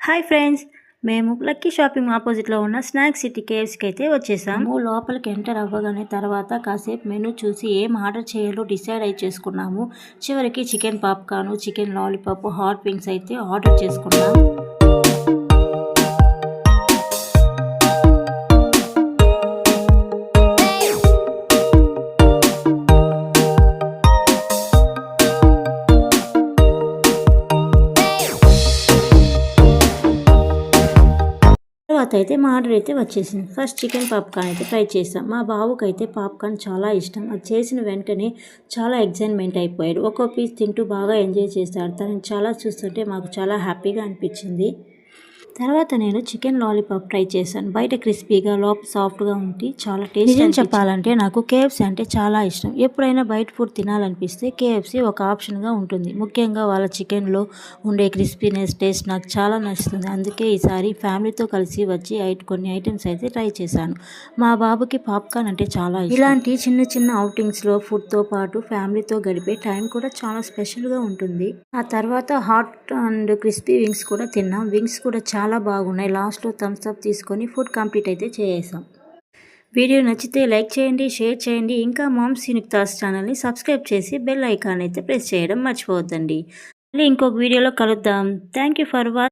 Hi friends, మేము lucky shopping ఆపోజిట్లో ఉన్న స్నాక్ సిటీ కేఎఫ్సీకి అయితే వచ్చేసాము. లోపలికి ఎంటర్ అవ్వగానే తర్వాత కాసేపు మెనూ చూసి ఏం ఆర్డర్ చేయాలో డిసైడ్ అయి చేసుకున్నాము. చివరికి chicken popcorn, chicken lollipop, hot wings అయితే ఆర్డర్ చేసుకున్నాం. తర్వాత అయితే మా ఆర్డర్ అయితే వచ్చేసింది. ఫస్ట్ చికెన్ పాప్కార్న్ అయితే ట్రై చేసాం. మా బాబుకి అయితే పాప్కార్న్ చాలా ఇష్టం. అది చేసిన వెంటనే చాలా ఎగ్జైట్మెంట్ అయిపోయాడు. ఒక్కో పీస్ తింటూ బాగా ఎంజాయ్ చేశాడు. తనని చాలా చూస్తుంటే మాకు చాలా హ్యాపీగా అనిపించింది. తర్వాత నేను చికెన్ లాలీపాప్ ట్రై చేశాను. బయట క్రిస్పీగా, లోపల సాఫ్ట్గా ఉండి చాలా టేస్టీ. చెప్పాలంటే నాకు కేఎఫ్సీ అంటే చాలా ఇష్టం. ఎప్పుడైనా బయట ఫుడ్ తినాలనిపిస్తే కేఎఫ్సీ ఒక ఆప్షన్గా ఉంటుంది. ముఖ్యంగా వాళ్ళ చికెన్లో ఉండే క్రిస్పీనెస్ టేస్ట్ నాకు చాలా నచ్చుతుంది. అందుకే ఈసారి ఫ్యామిలీతో కలిసి వచ్చి కొన్ని ఐటమ్స్ అయితే ట్రై చేశాను. మా బాబుకి పాప్కార్న్ అంటే చాలా ఇష్టం. ఇలాంటి చిన్న చిన్న అవుటింగ్స్లో ఫుడ్తో పాటు ఫ్యామిలీతో గడిపే టైం కూడా చాలా స్పెషల్గా ఉంటుంది. ఆ తర్వాత హాట్ అండ్ క్రిస్పీ వింగ్స్ కూడా తిన్నాం. వింగ్స్ కూడా చాలా బాగున్నాయి. లాస్ట్లో థమ్స్ అప్ తీసుకొని ఫుడ్ కంప్లీట్ అయితే చేసాం. వీడియో నచ్చితే లైక్ చేయండి, షేర్ చేయండి. ఇంకా మామ్స్ యూనిక్తాస్ ఛానల్ని సబ్స్క్రైబ్ చేసి బెల్ ఐకాన్ అయితే ప్రెస్ చేయడం మర్చిపోవద్దండి. మళ్ళీ ఇంకొక వీడియోలో కలుద్దాం. Thank you for watching.